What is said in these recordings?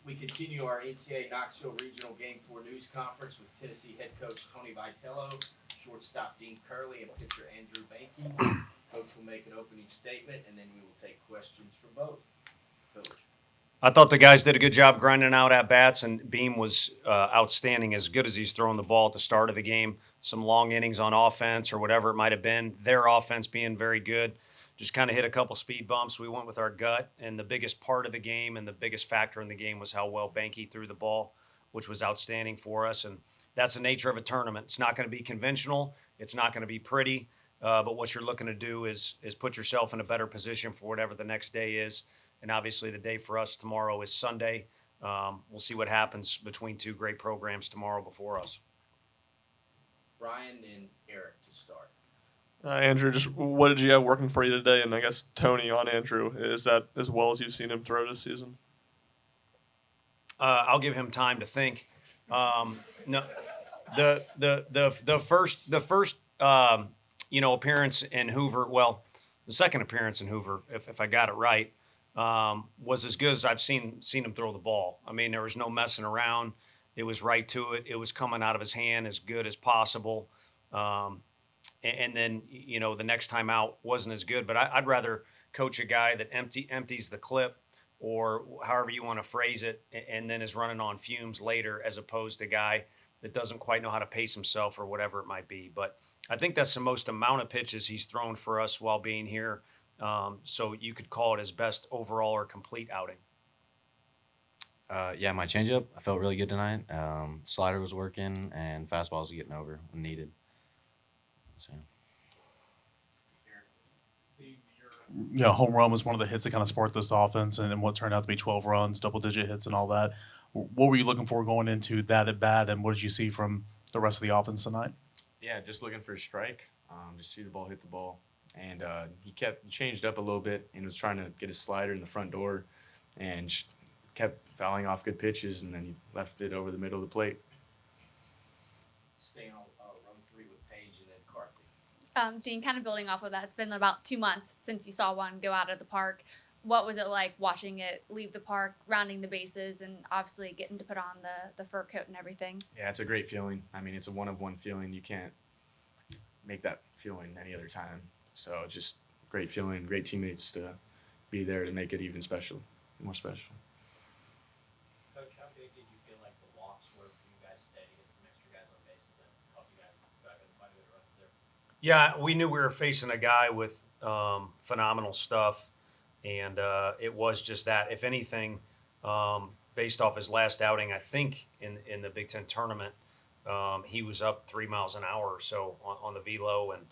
We continue our NCAA Knoxville Regional Game 4 news conference with Tennessee head coach Tony Vitello, shortstop Dean Curley, and pitcher Andrew Behnke. Coach will make an opening statement, and then we will take questions from both. Coach. I thought the guys did a good job grinding out at bats, and Beam was outstanding, as good as he's throwing the ball at the start of the game. Some long innings on offense or whatever it might have been. Their offense being very good. Just kind of hit a couple speed bumps. We went with our gut, and the biggest part of the game and the biggest factor in the game was how well Behnke threw the ball, which was outstanding for us. And that's the nature of a tournament. It's not going to be conventional. It's not going to be pretty. But what you're looking to do is put yourself in a better position for whatever the next day is. And obviously the day for us tomorrow is Sunday. We'll see what happens between two great programs tomorrow before us. Brian and Eric to start. Andrew, just what did you have working for you today? And I guess Tony on Andrew, is that as well as you've seen him throw this season? I'll give him time to think. No, the first appearance in Hoover. Well, the second appearance in Hoover, if I got it right, was as good as I've seen him throw the ball. I mean, there was no messing around. It was right to it. It was coming out of his hand as good as possible. And then, the next time out wasn't as good. But I'd rather coach a guy that empties the clip, or however you want to phrase it, and then is running on fumes later, as opposed to a guy that doesn't quite know how to pace himself or whatever it might be. But I think that's the most amount of pitches he's thrown for us while being here. So you could call it his best overall or complete outing. My changeup, I felt really good tonight. Slider was working, and fastballs were getting over when needed. So. Home run was one of the hits that kind of sparked this offense, and what turned out to be 12 runs, double-digit hits, and all that. What were you looking for going into that at bat, and what did you see from the rest of the offense tonight? Yeah, just looking for a strike, just see the ball hit the ball. And he changed up a little bit and was trying to get his slider in the front door, and kept fouling off good pitches, and then he left it over the middle of the plate. Staying on run 3 with Paige and then Carthy. Dean, kind of building off of that, it's been about 2 months since you saw one go out of the park. What was it like watching it leave the park, rounding the bases, and obviously getting to put on the fur coat and everything? Yeah, it's a great feeling. I mean, it's a one-of-one feeling. You can't make that feeling any other time. So just great feeling, great teammates to be there to make it even more special. Coach, how big did you feel like the walks were for you guys today to get some extra guys on base and help you guys drive in quite a bit of runs there? Yeah, we knew we were facing a guy with phenomenal stuff, and it was just that. If anything, based off his last outing, I think in the Big Ten tournament, he was up 3 miles an hour or so on the velo, and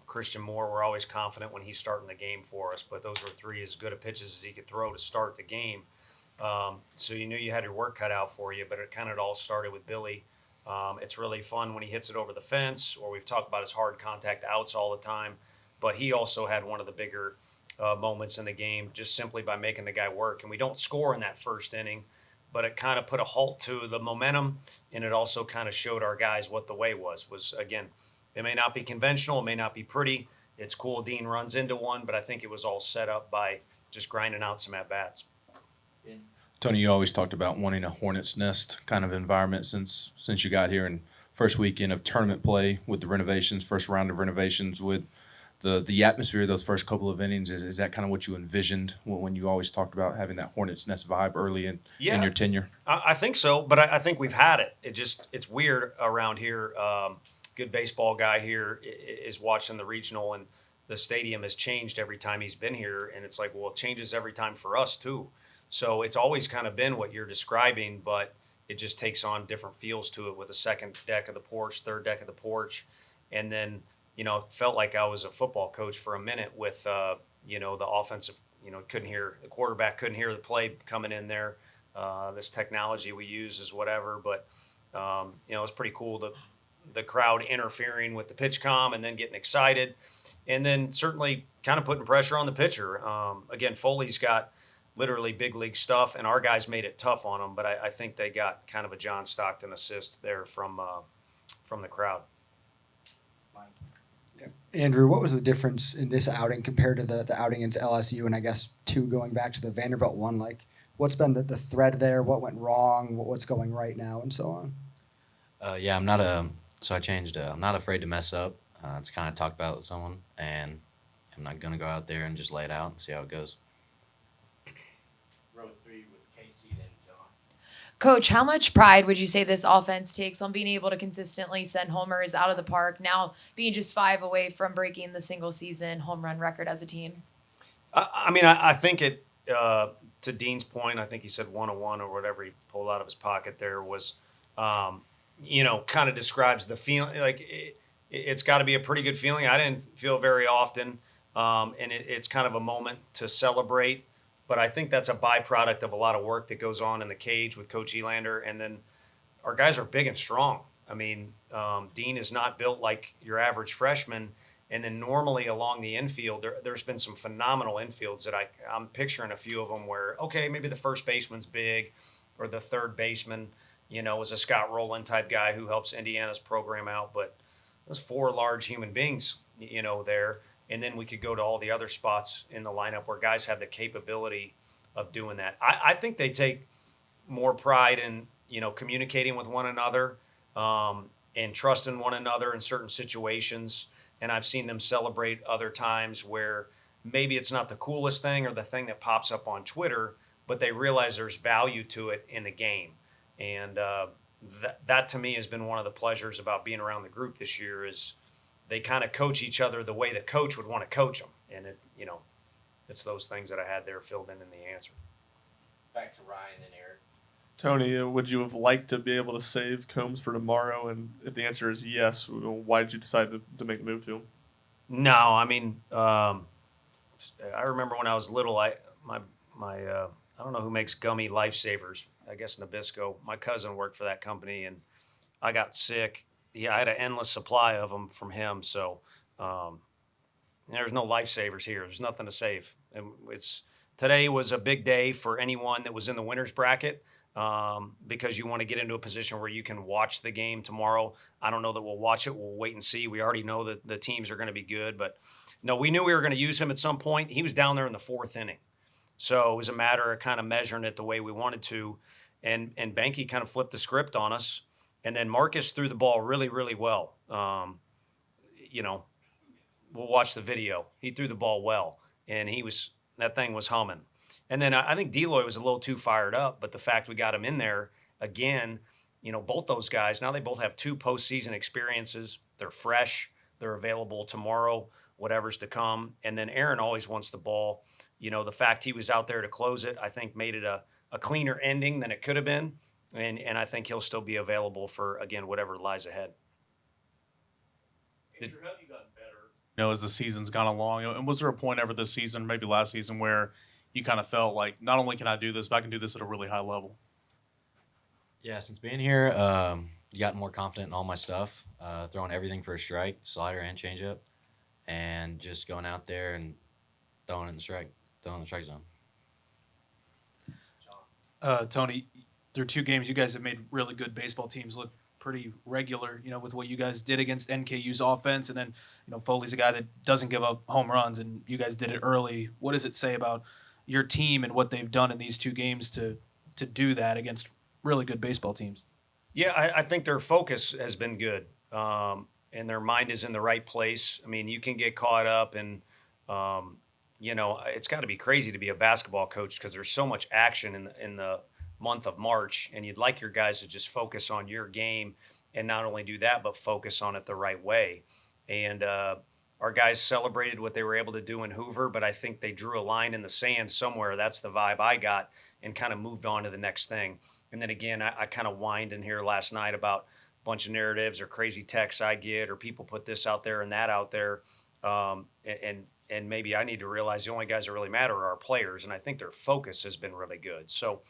Christian Moore, we're always confident when he's starting the game for us, but those were 3 as good of pitches as he could throw to start the game. So you knew you had your work cut out for you, but it kind of all started with Billy. It's really fun when he hits it over the fence, or we've talked about his hard contact outs all the time, but he also had one of the bigger moments in the game just simply by making the guy work. And we don't score in that first inning, but it kind of put a halt to the momentum, and it also kind of showed our guys what the way was again, it may not be conventional, it may not be pretty. It's cool Dean runs into one, but I think it was all set up by just grinding out some at-bats. Tony, you always talked about wanting a hornet's nest kind of environment since you got here, and first weekend of tournament play with the renovations, first round of renovations with the atmosphere of those first couple of innings. Is that kind of what you envisioned when you always talked about having that hornet's nest vibe early in your tenure? I think so, but I think we've had it. It's weird around here. Good baseball guy here is watching the regional, and the stadium has changed every time he's been here, and it's like, well, it changes every time for us too. So it's always kind of been what you're describing, but it just takes on different feels to it with the second deck of the porch, third deck of the porch, and then it felt like I was a football coach for a minute with the offensive, the quarterback couldn't hear the play coming in there. This technology we use is whatever, but it was pretty cool the crowd interfering with the pitch comm and then getting excited, and then certainly kind of putting pressure on the pitcher. Again, Foley's got literally big league stuff, and our guys made it tough on him, but I think they got kind of a John Stockton assist there from the crowd. Andrew, what was the difference in this outing compared to the outing against LSU, and I guess 2 going back to the Vanderbilt one? Like, what's been the thread there, what went wrong, what's going right now, and so on? Yeah, so I changed. I'm not afraid to mess up. It's kind of talked about with someone, and I'm not gonna go out there and just lay it out and see how it goes. Row 3 with Casey, then John. Coach, how much pride would you say this offense takes on being able to consistently send homers out of the park, now being just 5 away from breaking the single season home run record as a team? I think it, to Dean's point, I think he said 101 or whatever he pulled out of his pocket there was, kind of describes the feeling. Like it's got to be a pretty good feeling. I didn't feel very often, and it's kind of a moment to celebrate. But I think that's a byproduct of a lot of work that goes on in the cage with Coach Elander. And then our guys are big and strong. I mean, Dean is not built like your average freshman. And then normally along the infield, there's been some phenomenal infields that I'm picturing a few of them where, okay, maybe the first baseman's big or the third baseman, is a Scott Rowland type guy who helps Indiana's program out. But those 4 large human beings, there. And then we could go to all the other spots in the lineup where guys have the capability of doing that. I think they take more pride in, communicating with one another and trusting one another in certain situations. And I've seen them celebrate other times where maybe it's not the coolest thing or the thing that pops up on Twitter, but they realize there's value to it in the game. And that to me has been one of the pleasures about being around the group this year is they kind of coach each other the way the coach would want to coach them. And it's those things that I had there filled in the answer. Back to Ryan, then Eric. Tony, would you have liked to be able to save Combs for tomorrow? And if the answer is yes, why did you decide to make the move to him? No, I remember when I was little, I don't know who makes gummy lifesavers. I guess Nabisco. My cousin worked for that company, and I got sick. Yeah, I had an endless supply of them from him. So there's no lifesavers here. There's nothing to save. And today was a big day for anyone that was in the winners bracket because you want to get into a position where you can watch the game tomorrow. I don't know that we'll watch it. We'll wait and see. We already know that the teams are going to be good. But, no, we knew we were going to use him at some point. He was down there in the 4th inning. So it was a matter of kind of measuring it the way we wanted to. And Behnke kind of flipped the script on us. And then Marcus threw the ball really, really well. We'll watch the video. He threw the ball well, and that thing was humming. And then I think Deloy was a little too fired up, but the fact we got him in there again, both those guys, now they both have 2 postseason experiences. They're fresh. They're available tomorrow, whatever's to come. And then Aaron always wants the ball. The fact he was out there to close it, I think made it a cleaner ending than it could have been. And I think he'll still be available for, again, whatever lies ahead. Andrew, have you gotten better? As the season's gone along, and was there a point ever this season, maybe last season, where you kind of felt like not only can I do this, but I can do this at a really high level? Yeah, since being here, gotten more confident in all my stuff, throwing everything for a strike, slider and changeup, and just going out there and throwing in the strike zone. Tony, through 2 games, you guys have made really good baseball teams look pretty regular, with what you guys did against NKU's offense. And then, Foley's a guy that doesn't give up home runs, and you guys did it early. What does it say about your team and what they've done in these 2 games to do that against really good baseball teams? Yeah, I think their focus has been good, and their mind is in the right place. I mean, you can get caught up in, it's got to be crazy to be a basketball coach because there's so much action in the month of March, and you'd like your guys to just focus on your game and not only do that, but focus on it the right way. And our guys celebrated what they were able to do in Hoover, but I think they drew a line in the sand somewhere. That's the vibe I got, and kind of moved on to the next thing. And then again, I kind of whined in here last night about a bunch of narratives or crazy texts I get, or people put this out there and that out there. And maybe I need to realize the only guys that really matter are our players, and I think their focus has been really good. So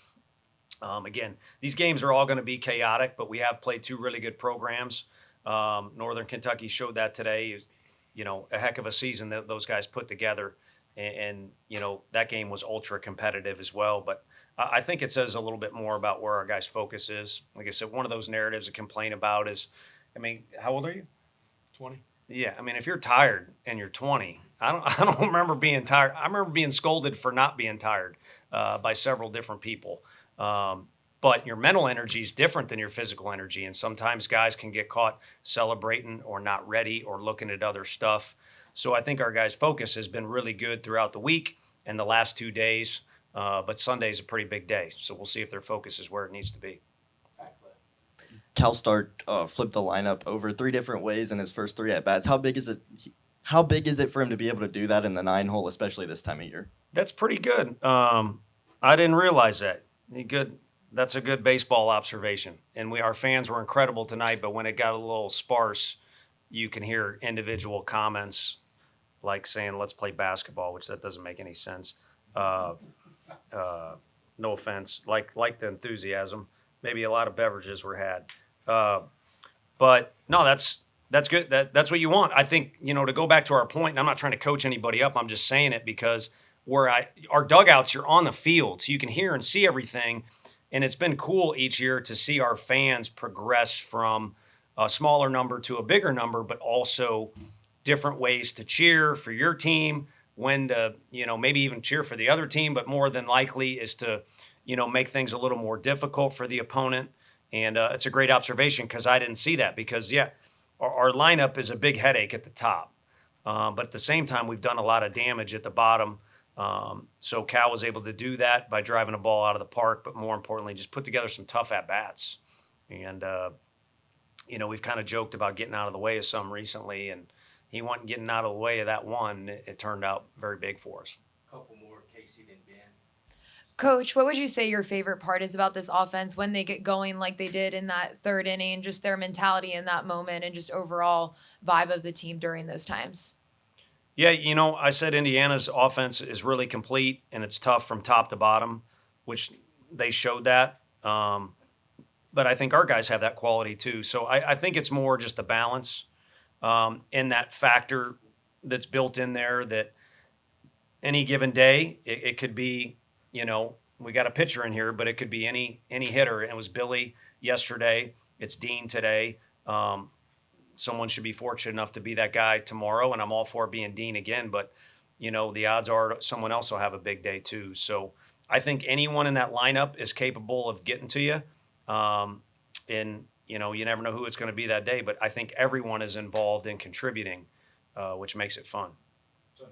again, these games are all going to be chaotic, but we have played 2 really good programs. Northern Kentucky showed that today. A heck of a season that those guys put together. And that game was ultra competitive as well. But I think it says a little bit more about where our guys' focus is. Like I said, one of those narratives to complain about is, how old are you? 20. Yeah, I mean, if you're tired and you're 20, I don't remember being tired. I remember being scolded for not being tired by several different people. But your mental energy is different than your physical energy, and sometimes guys can get caught celebrating or not ready or looking at other stuff. So I think our guys' focus has been really good throughout the week and the last 2 days. But Sunday's a pretty big day, so we'll see if their focus is where it needs to be. Cal Stark flipped the lineup over 3 different ways in his first 3 at bats. How big is it? How big is it for him to be able to do that in the 9-hole, especially this time of year? That's pretty good. I didn't realize that. Good. That's a good baseball observation. And our fans were incredible tonight, but when it got a little sparse, you can hear individual comments like saying, "Let's play basketball," which that doesn't make any sense. No offense. Like the enthusiasm. Maybe a lot of beverages were had. But no, that's good. That's what you want. I think, to go back to our point, and I'm not trying to coach anybody up. I'm just saying it because our dugouts, you're on the field, so you can hear and see everything. And it's been cool each year to see our fans progress from a smaller number to a bigger number, but also different ways to cheer for your team, when to, maybe even cheer for the other team, but more than likely is to, make things a little more difficult for the opponent. And it's a great observation because I didn't see that because, our lineup is a big headache at the top. But at the same time, we've done a lot of damage at the bottom. So Cal was able to do that by driving a ball out of the park, but more importantly, just put together some tough at-bats. And, we've kind of joked about getting out of the way of some recently, and he wasn't getting out of the way of that one. It turned out very big for us. Couple more, Casey, then Ben. Coach, what would you say your favorite part is about this offense when they get going like they did in that 3rd inning, just their mentality in that moment and just overall vibe of the team during those times? Yeah, I said Indiana's offense is really complete and it's tough from top to bottom, which they showed that. But I think our guys have that quality too. So I think it's more just the balance in that factor that's built in there that any given day, it could be, we got a pitcher in here, but it could be any hitter. It was Billy yesterday. It's Dean today. Someone should be fortunate enough to be that guy tomorrow, and I'm all for being Dean again. But, the odds are someone else will have a big day too. So I think anyone in that lineup is capable of getting to you. And, you never know who it's going to be that day. But I think everyone is involved in contributing, which makes it fun.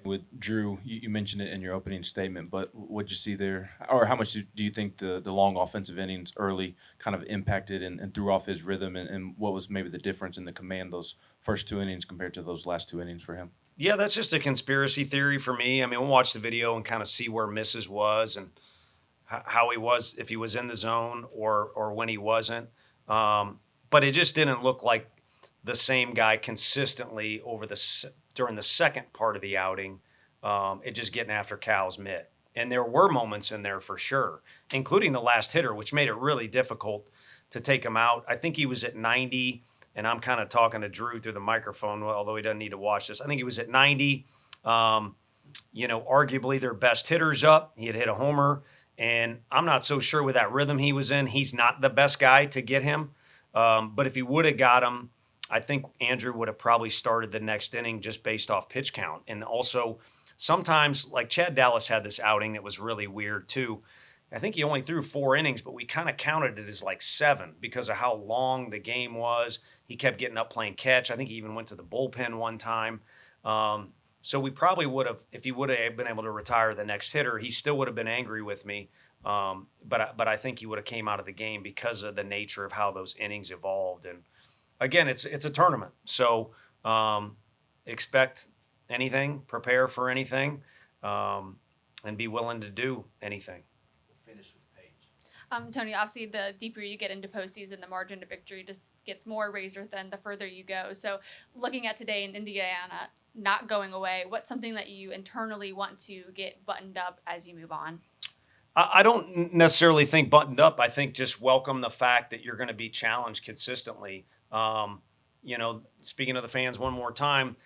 With Drew, you mentioned it in your opening statement, but what'd you see there? Or how much do you think the long offensive innings early kind of impacted and threw off his rhythm? And what was maybe the difference in the command those first 2 innings compared to those last 2 innings for him? Yeah, that's just a conspiracy theory for me. I mean, we'll watch the video and kind of see where misses was and how he was, if he was in the zone or when he wasn't. But it just didn't look like the same guy consistently during the second part of the outing, it just getting after Cal's mitt. And there were moments in there for sure, including the last hitter, which made it really difficult to take him out. I think he was at 90, and I'm kind of talking to Drew through the microphone, although he doesn't need to watch this. I think he was at 90. Arguably their best hitter's up. He had hit a homer, and I'm not so sure with that rhythm he was in. He's not the best guy to get him. But if he would have got him, I think Andrew would have probably started the next inning just based off pitch count. And also sometimes, like Chad Dallas had this outing that was really weird too. I think he only threw 4 innings, but we kind of counted it as like 7 because of how long the game was. He kept getting up playing catch. I think he even went to the bullpen one time. So we probably would have, if he would have been able to retire the next hitter, he still would have been angry with me. But I think he would have came out of the game because of the nature of how those innings evolved. And again, it's a tournament, so expect anything, prepare for anything, and be willing to do anything. We'll finish with Paige. Tony, obviously the deeper you get into postseason, the margin of victory just gets more razor thin the further you go. So looking at today in Indiana not going away, what's something that you internally want to get buttoned up as you move on? I don't necessarily think buttoned up. I think just welcome the fact that you're going to be challenged consistently. Speaking of the fans one more time,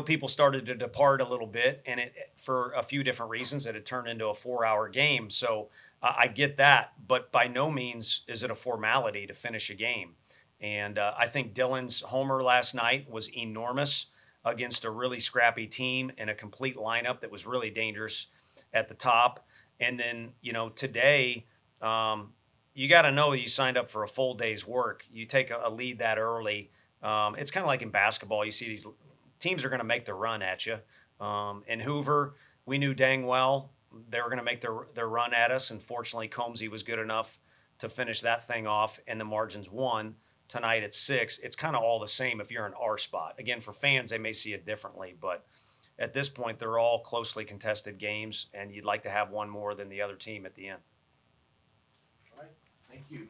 people started to depart a little bit, and it for a few different reasons it had turned into a 4-hour game. So I get that, but by no means is it a formality to finish a game. And I think Dylan's homer last night was enormous. against a really scrappy team and a complete lineup that was really dangerous at the top. And then, today, you got to know you signed up for a full day's work. You take a lead that early. It's kind of like in basketball. You see these teams are going to make their run at you. In Hoover, we knew dang well they were going to make their run at us. And fortunately, Combsy was good enough to finish that thing off, and the margin's 1. Tonight it's 6. It's kind of all the same if you're in our spot. Again, for fans, they may see it differently, but at this point, they're all closely contested games, and you'd like to have one more than the other team at the end. All right. Thank you.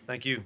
Thank you.